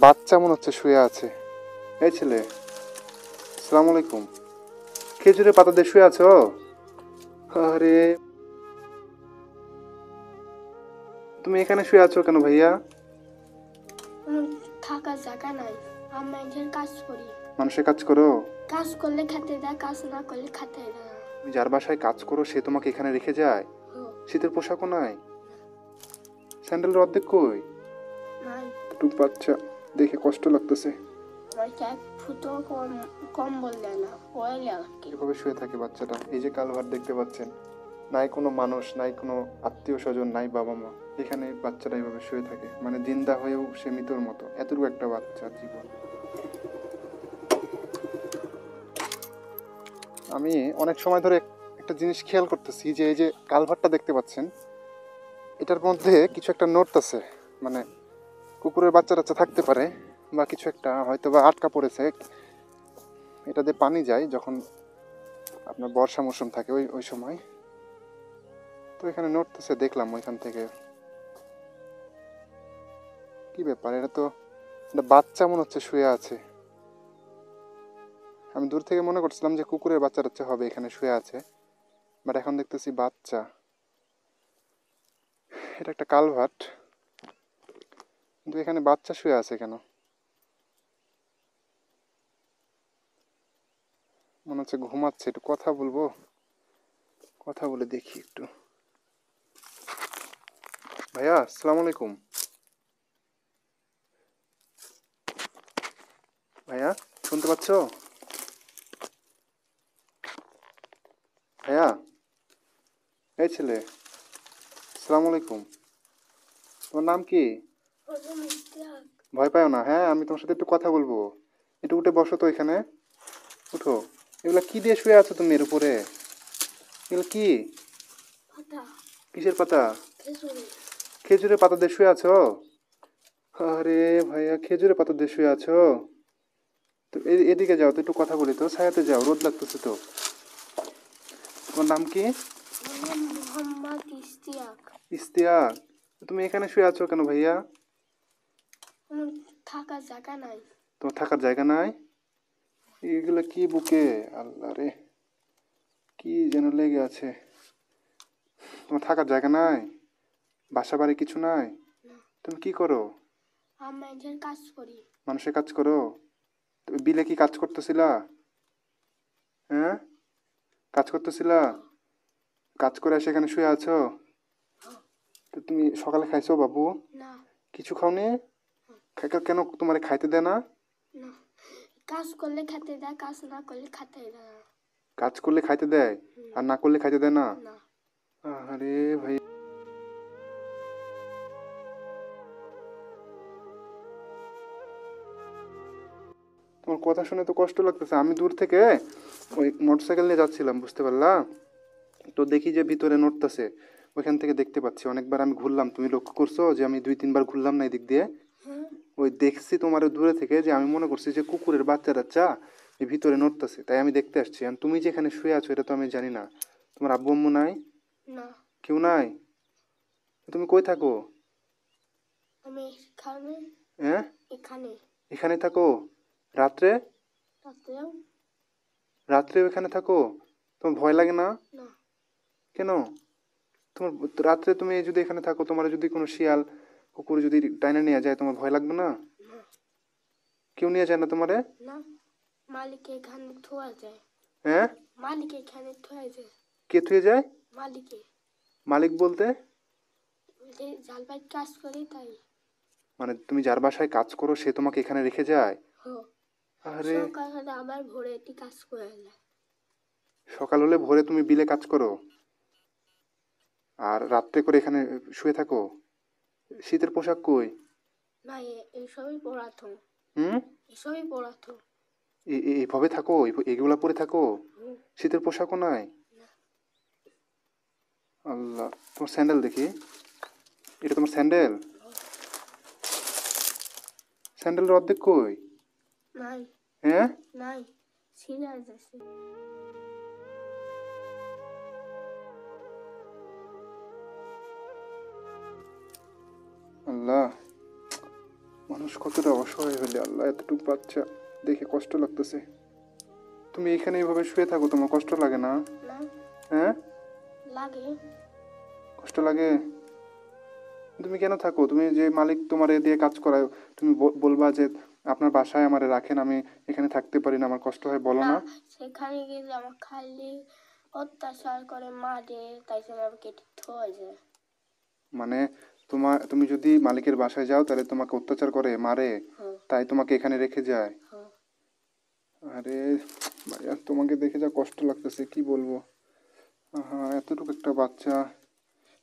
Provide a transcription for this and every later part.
বাচ্চা মনে হচ্ছে শুয়ে আছে। এই ছেলে, আসসালামু আলাইকুম। খেজুরের পাতা দিয়ে শুয়ে আছো? আরে, তুমি এখানে শুয়ে আছো কেন ভাইয়া? থাকার জায়গা নাই। আমি মানুষের কাজ করি। মানুষের কাজ করো? কাজ করলে খেতে দেয়, কাজ না করলে খেতে দেয় না। তুমি যার বাসায় কাজ করো সে তোমাকে এখানে রেখে যায়? ও, শীতের পোশাকও নাই? স্যান্ডেলের অর্ধেক কই? নাই। একটু বাচ্চা দেখে কষ্ট লাগতেছে। আমাকে এক ফুটো কম্বল দেয় না, ওই লাগে। এভাবে শুয়ে থাকে বাচ্চাটা। এই যে কালভার্ট দেখতে পাচ্ছেন, নাই কোনো মানুষ, নাই কোনো আত্মীয় স্বজন, নাই বাবা মা। এখানে বাচ্চাটা এইভাবে শুয়ে থাকে, মানে জিন্দা হয়েও সে মৃতর মতো। এতটুকু একটা বাচ্চার জীবন। আমি অনেক সময় ধরে একটা জিনিস খেয়াল করতেছি যে এই যে কালভার্টটা দেখতে পাচ্ছেন, এটার মধ্যে কিছু একটা নড়তেছে। মানে কুকুরের বাচ্চা টাচ্চা থাকতে পারে, বা কিছু একটা হয়তো বা আটকা পড়েছে। এটা দিয়ে পানি যায় যখন আপনার বর্ষা মৌসুম থাকে ওই ওই সময়। তো এখানে নড়তেছে দেখলাম ওইখান থেকে। কি ব্যাপার, এটা তো একটা বাচ্চা মনে হচ্ছে শুয়ে আছে। আমি দূর থেকে মনে করছিলাম যে কুকুরের বাচ্চা টাচ্চা হবে এখানে শুয়ে আছে, বাট এখন দেখতেছি বাচ্চা। এটা একটা কালভার্ট, কিন্তু এখানে বাচ্চা শুয়ে আছে কেন? মনে হচ্ছে ঘুমাচ্ছে। একটু কথা বলবো, কথা বলে দেখি একটু। ভাইয়া, আসসালামু আলাইকুম। ভাইয়া, শুনতে পাচ্ছ? ভাইয়া, এই ছেলে, আসসালামু আলাইকুম। তোমার নাম কি? ভয় পাও না, হ্যাঁ আমি তোমার সাথে একটু কথা বলবো। একটু উঠে বসো তো এখানে, উঠো। এগুলা কি দিয়ে শুয়ে আছো তুমি এর উপরে? এগুলো কি? পাতা। কিসের পাতা? খেজুরি। খেজুরের পাতা দিয়ে শুয়ে আছো? আরে ভাইয়া, খেজুরের পাতা দিয়ে শুয়ে আছো? তো এদিকে যাও তো, একটু কথা বলি তো, ছায়াতে যাও, রোদ লাগতেছে তো। তোমার নাম কি? মোহাম্মদ ইশতিয়াক। ইশতিয়াক। তুমি এখানে শুয়ে আছো কেন ভাইয়া? থাকার জায়গা নাই। তোমার থাকার জায়গা নাই? এগুলো কি বুকে? আল্লাহ রে, কি যেন লেগে আছে। তোমার থাকার জায়গা নাই? বাসা বাড়ি কিছু নাই? তুমি কি করো? আমি মানুষের কাজ করি। মানুষের কাজ করো? তুমি বিলে কি কাজ করতেছিলা? হ্যাঁ, কাজ করতেছিলা? কাজ করে এসে এখানে শুয়ে আছো? তো তুমি সকালে খাইছো বাবু? না। কিছু খাওনি? কেন তোমার খাইতে দেয় না? না, কাজ করলে খেতে দেয়, কাজ না করলে খেতে দেয় না। কাজ করলে খাইতে দেয়, আর না করলে খাইতে দেয় না? না। আরে ভাই, তোমার কথা শুনে তো কষ্ট লাগতেছে। আমি দূর থেকে ওই মোটরসাইকেল নিয়ে যাচ্ছিলাম, বুঝতে পারলাম। তো দেখি যে ভিতরে নড়তেছে, ওইখান থেকে দেখতে পাচ্ছি। অনেকবার আমি ঘুরলাম, তুমি লক্ষ্য করছো যে আমি 2-3 বার ঘুরলাম না এদিক দিয়ে? হ্যাঁ। ওই দেখছি তোমার দূরে থেকে, যে আমি মনে করছি যে কুকুরের বাচ্চা টাচ্চা এই ভিতরে নড়তেছে, তাই আমি দেখতে আসছি। আর তুমি যে এখানে শুয়ে আছো এটা তো আমি জানি না। তোমার আব্বু আম্মু নাই? না। কেউ নাই? তুমি কই থাকো? আমি এখানে। হ্যাঁ, এখানে। এখানে থাকো? রাত্রে? রাত্রেও। রাত্রে এখানে থাকো? তোমার ভয় লাগে না? না। কেন? তোমার রাত্রে তুমি যদি এখানে থাকো, তোমার যদি কোনো শিয়াল কুকুর যদি টাইনা নিয়ে যায়, তোমার ভয় লাগবে না? না। কেউ নিয়ে যায় না তোমারে? না, মালিক এখানে থোয়া যায়। হ্যাঁ, মালিক এখানে থোয়া যায়। কে থুয়ে যায়? মালিকে। মালিক বলতে? যে জালবাই কাজ করি তাই। মানে তুমি যার বাসায় কাজ করো সে তোমাকে এখানে রেখে যায়? হো। আরে, সকাল হলে আবার ভোরে এটি কাজ করে এলে। সকাল হলে ভোরে তুমি বিলে কাজ করো, আর রাত্রে করে এখানে শুয়ে থাকো? শীতের পোশাক কই? না, এইসবই পড়াতো। হুম, এসবই পড়াতো। এইভাবে থাকো? এগুলা পরে থাকো? হুম। শীতের পোশাকও নাই? না। আল্লাহ, তোমার স্যান্ডেল দেখি। এটা তোমার স্যান্ডেল? স্যান্ডেলের অর্ধেক কই? নাই। হ্যাঁ, নাই। সিরিয়াস আছে। আল্লাহ, মানুষ কতটা অসহায় হলে আল্লাহ, এতটুকু বাচ্চা দেখে কষ্ট লাগতেছে। তুমি এখানে এইভাবে শুয়ে থাকো, তোমার কষ্ট লাগে না? না, হ্যাঁ, লাগে। কষ্ট লাগে। তুমি কেন থাকো? তুমি যে মালিক তোমার এ দিয়ে কাজ করায়, তুমি বলবা যে আপনার বাসায় আমারে রাখেন, আমি এখানে থাকতে পারি না, আমার কষ্ট হয়, বলো না, না? সেখানে গেলে আমার খালি অত্যাচার করে মারে, তাই জন্য আমি কেটে থয়ে যায়। মানে তুমি যদি মালিকের বাসায় যাও তাহলে তোমাকে অত্যাচার করে, মারে, হ্যাঁ, তাই তোমাকে এখানে রেখে যায়? হ্যাঁ। আরে ভাইয়া, তোমাকে দেখে যা কষ্ট লাগতেছে কি বলবো। হ্যাঁ, এতটুকু একটা বাচ্চা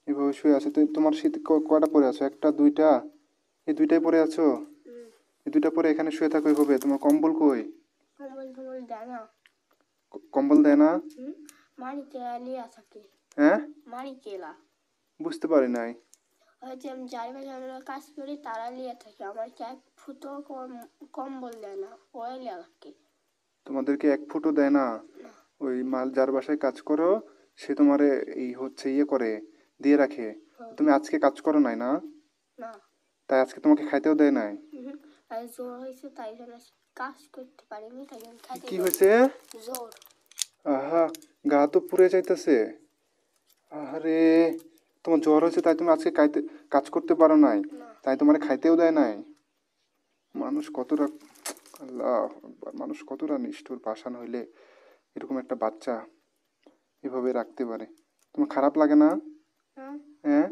এভাবে শুয়ে আছে। তো তোমার শীত কয়টা পরে আছো? একটা, দুইটা? এই দুইটাই পরে আছো? হুম, এই দুইটা পরে এখানে শুয়ে থাকো এভাবে? তোমার কম্বল কই? কম্বল টম্বল দেয় না। কম্বল দেয় না? হুম, মারি কেলা লিয়া থাকে। হ্যাঁ, মারি কেলা বুঝতে পারি নাই। হয়তো আমি যার বাসায় আমরা কাজ করি তারা লিয়ে থাকে, আমার কি এক ফুটো কম্বল দেয় না, ওই লিয়া থাকে। তোমাদেরকে এক ফুটো দেয় না? না, ওই মাল যার বাসায় কাজ করো, সে তোমারে এই হচ্ছে ইয়ে করে, দিয়ে রাখে। হ্যাঁ, তুমি আজকে কাজ করো নাই না? না। তাই আজকে তোমাকে খাইতেও দেয় নাই? হুম, আর জ্বর হয়েছে তাই জন্য কাজ করতে পারিনি, তাই জন্য খাইতে কি দেয় না। হয়েছে? জ্বর। আহা, গা তো পুড়ে যাইতেছে। আরে, তোমার জ্বর হয়েছে তাই তুমি আজকে কাজ করতে পারো নাই, না, তাই তোমার খাইতেও দেয় নাই? মানুষ কতটা, আল্লাহ আকবার, মানুষ কতটা নিষ্ঠুর, পাষাণ হইলে এরকম একটা বাচ্চা এভাবে রাখতে পারে। তোমার খারাপ লাগে না? হ্যাঁ, হ্যাঁ,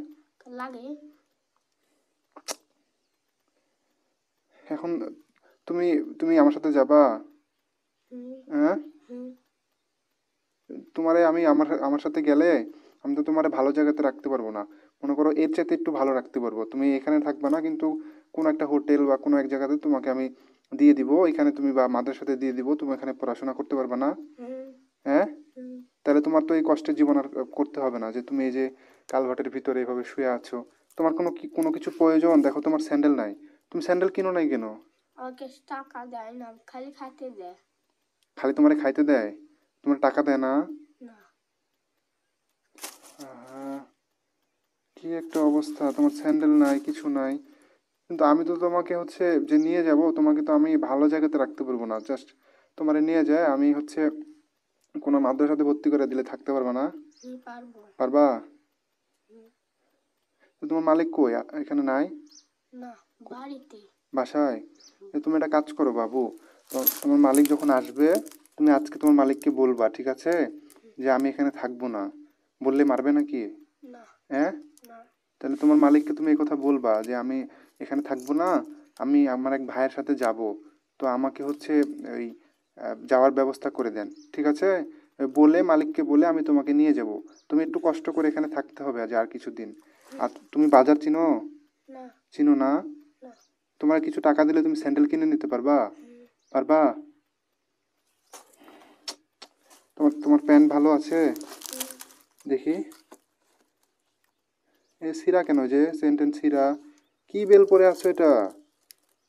লাগে। এখন তুমি তুমি আমার সাথে যাবা? হুম, হ্যাঁ, হুম, তোমারে আমি আমার আমার সাথে গেলে আমি তো তোমারে ভালো জায়গাতে রাখতে পারবো না। মনে করো এর চাইতে একটু ভালো রাখতে পারবো। তুমি এখানে থাকবা না, কিন্তু কোনো একটা হোটেল বা কোনো এক জায়গাতে তোমাকে আমি দিয়ে দিব, এখানে তুমি বা মাদ্রাসাতে দিয়ে দিব, তুমি এখানে পড়াশোনা করতে পারবা না? হুম, হ্যাঁ, হুম। তাহলে তোমার তো এই কষ্টের জীবন আর করতে হবে না, যে তুমি এই যে কালভার্টের ভিতরে এভাবে শুয়ে আছো। তোমার কোনো কিছু প্রয়োজন? দেখো তোমার স্যান্ডেল নাই, তুমি স্যান্ডেল কিনো নাই কেন? আমাকে টাকা দেয় না, খালি খাইতে দেয়। খালি তোমারে খাইতে দেয়, তোমার টাকা দেয় না? না, আহা, কি একটা অবস্থা, তোমার স্যান্ডেল নাই, কিছু নাই। কিন্তু আমি তো তোমাকে হচ্ছে যে নিয়ে যাব, তোমাকে তো আমি ভালো জায়গাতে রাখতে পারবো না। জাস্ট তোমারে নিয়ে যায় আমি হচ্ছে কোনো মাদ্রাসাতে ভর্তি করে দিলে থাকতে পারবা না? আমি পারবো। পারবা? হুম, তো তোমার মালিক কই? এখানে নাই? না, বাড়িতে। বাসায়? তুমি একটা কাজ করো বাবু, তোমার মালিক যখন আসবে, তুমি আজকে তোমার মালিককে বলবা, ঠিক আছে, যে আমি এখানে থাকবো না। বললে মারবে নাকি? না, হ্যাঁ, না। তাহলে তোমার মালিককে তুমি এই কথা বলবা যে আমি এখানে থাকবো না, আমি আমার এক ভাইয়ের সাথে যাব, তো আমাকে হচ্ছে ওই যাওয়ার ব্যবস্থা করে দেন, ঠিক আছে? বলে মালিককে বলে আমি তোমাকে নিয়ে যাব। তুমি একটু কষ্ট করে এখানে থাকতে হবে আজ আর কিছুদিন। আর তুমি বাজার চিনো? না, চিনো না? না। তোমার কিছু টাকা দিলে তুমি স্যান্ডেল কিনে নিতে পারবা? হুম, পারবা? তোমার প্যান্ট ভালো আছে? হুম। দেখি। এ ছিঁড়া কেন, যে সেন্টেন্স ছিঁড়া? কি বেল পরে আছো এটা?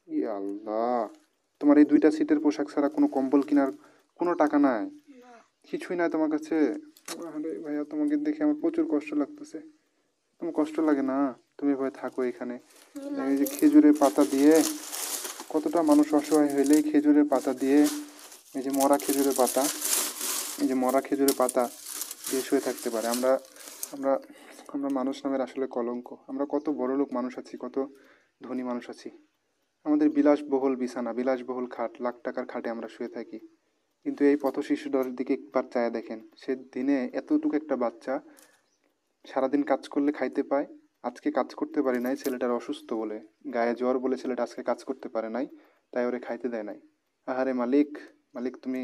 ই আল্লাহ, তোমার এই দুইটা সিটের পোশাক ছাড়া কোনো কম্বল কেনার কোনো টাকা নাই? না, কিছুই নাই তোমার কাছে? আরে ভাইয়া, তোমাকে দেখে আমার প্রচুর কষ্ট লাগতেছে। তোমার কষ্ট লাগে না? তুমি এভাবে থাকো এখানে। কি এই যে লাগে? খেজুরের পাতা দিয়ে, কতটা মানুষ অসহায় হইলে এই খেজুরের পাতা দিয়ে, এই যে মরা খেজুরের পাতা, এই যে মরা খেজুরের পাতা দিয়ে শুয়ে থাকতে পারে। আমরা আমরা আমরা মানুষ নামের আসলে কলঙ্ক। আমরা কত বড়লোক মানুষ আছি, কত ধনী মানুষ আছি, আমাদের বিলাসবহুল বিছানা, বিলাসবহুল খাট, লাখ টাকার খাটে আমরা শুয়ে থাকি। কিন্তু এই পথ শিশুটার দিকে একবার চায়া দেখেন, সে দিনে এতটুকু একটা বাচ্চা সারাদিন কাজ করলে খাইতে পায়। আজকে কাজ করতে পারে নাই, ছেলেটার অসুস্থ বলে, গায়ে জ্বর বলে ছেলেটা আজকে কাজ করতে পারে নাই, তাই ওরে খাইতে দেয় নাই। আহারে মালিক, মালিক তুমি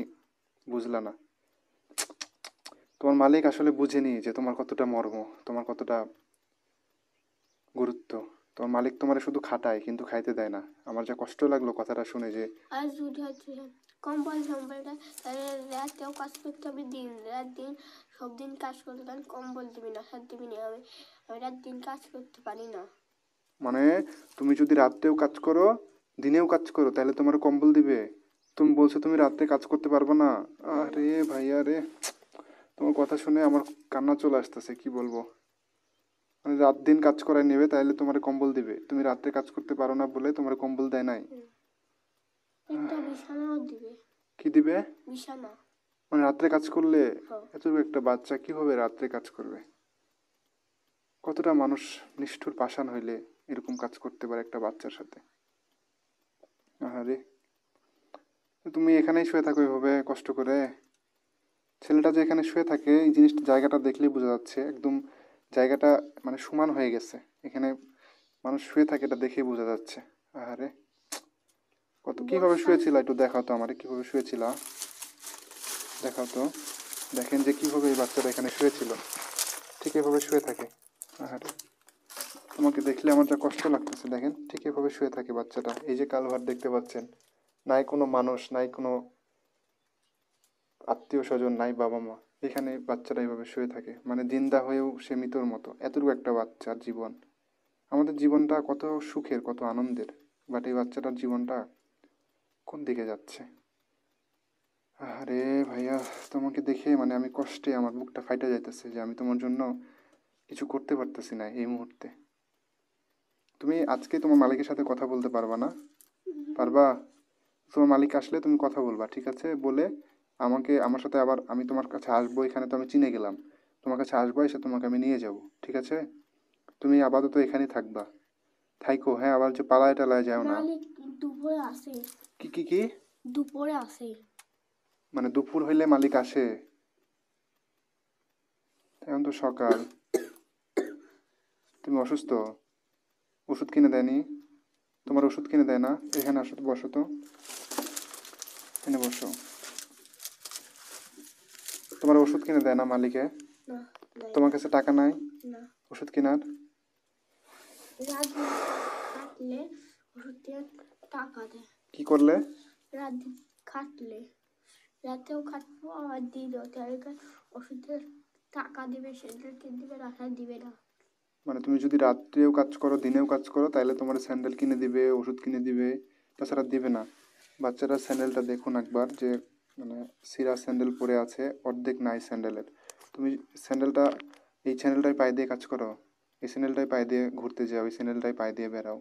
বুঝলা না। তোমার মালিক আসলে বুঝেনি যে তোমার কতটা মর্ম, তোমার কতটা গুরুত্ব। তোমার মালিক তোমারে শুধু খাটায় কিন্তু খাইতে দেয় না। আমার যা কষ্ট লাগলো কথাটা শুনে, যে আর যদি হচ্ছে কম্বল টম্বলটা, তাহলে রাতেও কাজ করতে হবে, দিন রাত দিন সব দিন কাজ করতে, তাহলে কম্বল দিবি না, সার দিবি না। আমি রাত দিন কাজ করতে পারি না। মানে তুমি যদি রাত্রেও কাজ করো, দিনেও কাজ করো, তাহলে তোমার কম্বল দিবে? তুমি বলছো তুমি রাত্রে কাজ করতে পারবে না? হুম, আরে ভাইয়া রে, তোমার কথা শুনে আমার কান্না চলে আসতেছে, কি বলবো। মানে রাত দিন কাজ করায় নেবে তাহলে তোমার কম্বল দিবে, তুমি রাত্রে কাজ করতে পারো না বলে তোমার কম্বল দেয় নাই। একটা বিছানাও দিবে। কি দিবে? বিছানা। মানে রাত্রে কাজ করলে? হ্যাঁ। এত একটা বাচ্চা কিভাবে রাত্রে কাজ করবে? কতটা মানুষ নিষ্ঠুর পাষাণ হইলে এরকম কাজ করতে পারে একটা বাচ্চার সাথে? আরে তুমি এখানেই শুয়ে থাকো এভাবে কষ্ট করে? ছেলেটা যে এখানে শুয়ে থাকে এই জিনিসটা জায়গাটা দেখলেই বোঝা যাচ্ছে একদম জায়গাটা মানে সমান হয়ে গেছে। এখানে মানুষ শুয়ে থাকে এটা দেখেই বোঝা যাচ্ছে। আরে কত কিভাবে বর্ষা শুয়েছিল একটু দেখাও তো আমারে, কিভাবে শুয়েছিল দেখাও তো। দেখেন যে কিভাবে এই বাচ্চাটা এখানে শুয়েছিল, ঠিক এভাবে শুয়ে থাকে। আরে তোমাকে দেখলে আমার যা কষ্ট লাগতেছে, দেখেন ঠিক এভাবে শুয়ে থাকে বাচ্চাটা। এই যে কালভার্ট দেখতে পাচ্ছেন, নাই কোনো মানুষ, নাই কোনো আত্মীয় স্বজন, নাই বাবা মা, এখানে বাচ্চাটা এইভাবে শুয়ে থাকে। মানে জিন্দা হয়েও সে মৃতর মতো, এতটুকু একটা বাচ্চার জীবন। আমাদের জীবনটা কত সুখের, কত আনন্দের, বাট এই বাচ্চাটার জীবনটা কোন দিকে যাচ্ছে? আরে ভাইয়া, তোমাকে দেখে মানে আমি কষ্টে আমার বুকটা ফাইটা যাইতেছে যে আমি তোমার জন্য কিছু করতে পারতেছি না এই মুহূর্তে। তুমি আজকে তোমার মালিকের সাথে কথা বলতে পারবা না? পারবা? তোমার মালিক আসলে তুমি কথা বলবা, ঠিক আছে? বলে আমাকে, আমার সাথে আবার আমি তোমার কাছে আসবো, এখানে তো আমি চিনে গেলাম, তোমার কাছে আসবো, এসে তোমাকে আমি নিয়ে যাব, ঠিক আছে? তুমি আপাতত এখানেই থাকবা, থাইকো, হ্যাঁ? আবার যে পালায় টালায় যাও না। মালিক দুপুরে আসে। কি কি কি? দুপুরে আসে। মানে দুপুর হইলে মালিক আসে? এখন তো সকাল। তুমি অসুস্থ? ওষুধ কিনে দেয়নি? তোমার ওষুধ কিনে দেয় না? এখানে আসো তো, বসো তো, এখানে বসো। তোমার ওষুধ কিনে দেয় না মালিকে? না, দেয় তোমার না। কাছে টাকা নাই না। ওষুধ কেনার? রাত দিন খাটলে ওষুধ দিয়ে টাকা দেয়। কি করলে? রাত দিন খাটলে, রাতেও খাটবো আবার দিনও, তাহলে ওষুধের টাকা দিবে, সেটাকে দিবে, রাখা দিবে না। মানে তুমি যদি রাত্রেও কাজ করো দিনেও কাজ করো তাহলে তোমার স্যান্ডেল কিনে দিবে, ওষুধ কিনে দিবে, তাছাড়া দিবে না। বাচ্চাটার স্যান্ডেলটা দেখুন একবার, যে মানে সিরা স্যান্ডেল পরে আছে, অর্ধেক নাই স্যান্ডেলের। তুমি স্যান্ডেলটা, এই স্যান্ডেলটাই পায়ে দিয়ে কাজ করো, এই স্যান্ডেলটাই পায়ে দিয়ে ঘুরতে যাও, এই স্যান্ডেলটাই পায়ে দিয়ে বেরাও।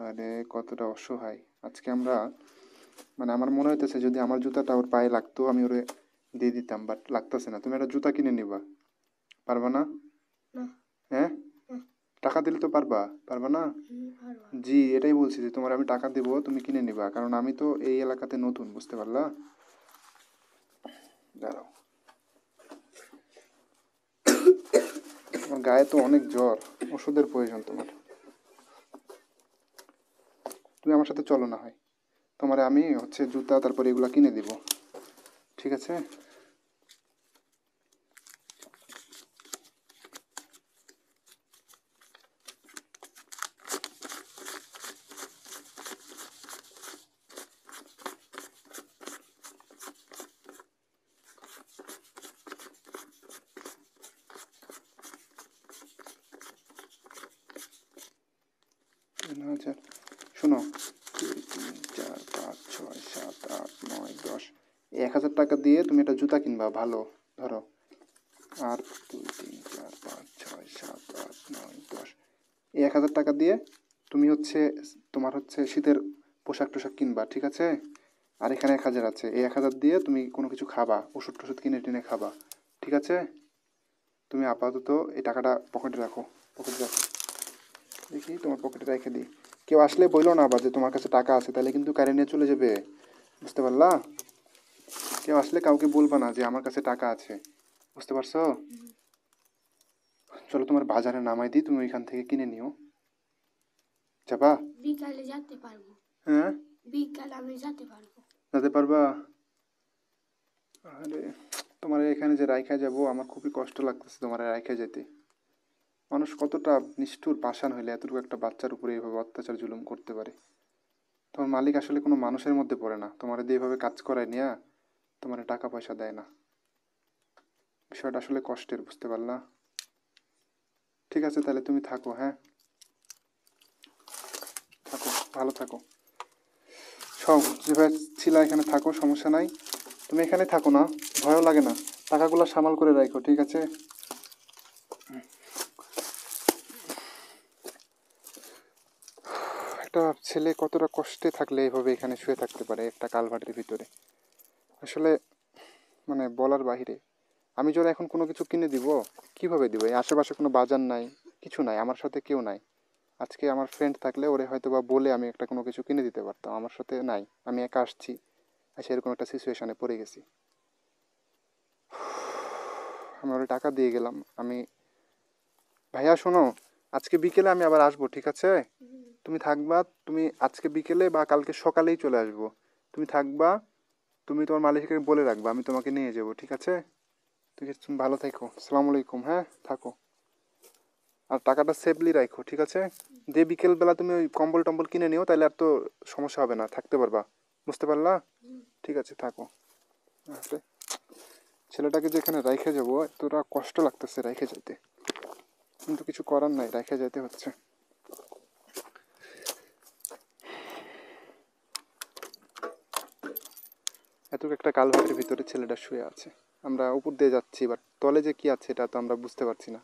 আরে কতটা অসহায় আজকে আমরা। মানে আমার মনে হইতেছে যদি আমার জুতাটা ওর পায়ে লাগতো আমি ওরে দিয়ে দিতাম, বাট লাগতেছে না। তুমি একটা জুতা কিনে নিবা, পারবা না? না। হ্যাঁ? না। টাকা দিলে তো পারবা, পারবা না? পারবো। জি, এটাই বলছি যে তোমার আমি টাকা দেবো, তুমি কিনে নিবা, কারণ আমি তো এই এলাকাতে নতুন, বুঝতে পারলা? দাঁড়াও, তোমার গায়ে তো অনেক জ্বর, ওষুধের প্রয়োজন তোমার। তুমি আমার সাথে চলো না হয়, তোমার আমি হচ্ছে জুতা তারপরে এগুলা কিনে দিব, ঠিক আছে? হাজার, শোনো, 2, 3, 4, 5, 6, 7, 8, 9, 10, 1,000 টাকা দিয়ে তুমি একটা জুতা কিনবা ভালো, ধরো। আর 2, 3, 4, 5, 6, 7, 8, 9, 10, এই 1,000 টাকা দিয়ে তুমি হচ্ছে তোমার হচ্ছে শীতের পোশাক টোশাক কিনবা, ঠিক আছে? আর এখানে 1,000 আছে, এই 1,000 দিয়ে তুমি কোনো কিছু খাবা, ওষুধ টষুধ কিনে টিনে খাবা, ঠিক আছে? তুমি আপাতত এই টাকাটা পকেটে রাখো, পকেটে রাখো, দেখি তোমার পকেটে রেখে দিই। কেউ আসলে বললো না আবার যে তোমার কাছে টাকা আছে, তাহলে কিন্তু কারে নিয়ে চলে যাবে, বুঝতে পারলা? কেউ আসলে কাউকে বলবা না যে আমার কাছে টাকা আছে, বুঝতে পারছো? চলো তোমার বাজারে নামাই দিই, তুমি ওইখান থেকে কিনে নিও, যাবা? বিকালে যেতে পারবো। হ্যাঁ, বিকালে আমি যেতে পারবো। যেতে পারবা? আরে তোমার এখানে যে রাইখা যাবো, আমার খুবই কষ্ট লাগতেছে তোমার রাইখা যেতে। মানুষ কতটা নিষ্ঠুর পাষাণ হইলে এতটুকু একটা বাচ্চার উপরে এইভাবে অত্যাচার জুলুম করতে পারে? তোমার মালিক আসলে কোনো মানুষের মধ্যে পড়ে না, তোমার দিয়ে এইভাবে কাজ করায় নিয়ে তোমার টাকা পয়সা দেয় না। বিষয়টা আসলে কষ্টের, বুঝতে পারলা? ঠিক আছে তাহলে তুমি থাকো, হ্যাঁ থাকো, ভালো থাকো, সব যেভাবে ছিলা এখানে থাকো, সমস্যা নাই। তুমি এখানে থাকো না, ভয়ও লাগে না, টাকাগুলো সামাল করে রাখো, ঠিক আছে? একটা ছেলে কতটা কষ্টে থাকলে এভাবে এখানে শুয়ে থাকতে পারে একটা কালভার্টের ভিতরে, আসলে মানে বলার বাহিরে। আমি যদি এখন কোনো কিছু কিনে দিব, কিভাবে দিব? এই আশেপাশে কোনো বাজার নাই, কিছু নাই, আমার সাথে কেউ নাই। আজকে আমার ফ্রেন্ড থাকলে ওরে হয়তো বা বলে আমি একটা কোনো কিছু কিনে দিতে পারতাম, আমার সাথে নাই, আমি একা আসছি, আচ্ছা এরকম একটা সিচুয়েশানে পড়ে গেছি। আমি ওরে টাকা দিয়ে গেলাম। আমি, ভাইয়া শোনো, আজকে বিকেলে আমি আবার আসবো, ঠিক আছে? তুমি থাকবা, তুমি আজকে বিকেলে বা কালকে সকালেই চলে আসবো। তুমি থাকবা, তুমি তোমার মালিককে বলে রাখবা আমি তোমাকে নিয়ে যাবো, ঠিক আছে? ঠিক আছে, তুমি ভালো থেকো, আসসালামু আলাইকুম। হ্যাঁ, থাকো। আর টাকাটা সেফলি রাখো, ঠিক আছে? দিয়ে বিকেলবেলা তুমি ওই কম্বল টম্বল কিনে নিও, তাহলে আর তো সমস্যা হবে না, থাকতে পারবা। বুঝতে পারলা? ঠিক আছে, থাকো। আসলে ছেলেটাকে যেখানে রাইখে যাবো, এতটা কষ্ট লাগতেছে রাইখে যেতে, কিন্তু কিছু করার নাই, রাইখে যেতে হচ্ছে। এত একটা কালভার্টের ভিতরে ছেলেটা শুয়ে আছে, আমরা উপর দিয়ে যাচ্ছি, বাট তলে যে কি আছে এটা তো আমরা বুঝতে পারছি না।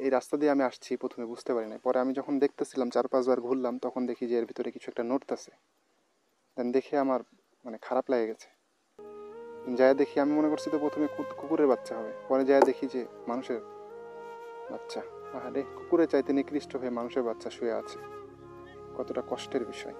এই রাস্তা দিয়ে আমি আসছি, প্রথমে বুঝতে পারি না, পরে আমি যখন দেখতেছিলাম 4-5 বার ঘুরলাম, তখন দেখি যে এর ভিতরে কিছু একটা নড়তেছে। দেন দেখে আমার মানে খারাপ লেগে গেছে। যাই দেখি, আমি মনে করছি তো প্রথমে কুকুরের বাচ্চা হবে, পরে যাই দেখি যে মানুষের বাচ্চা। আরে কুকুরের চাইতে নিকৃষ্ট হয়ে মানুষের বাচ্চা শুয়ে আছে, কতটা কষ্টের বিষয়।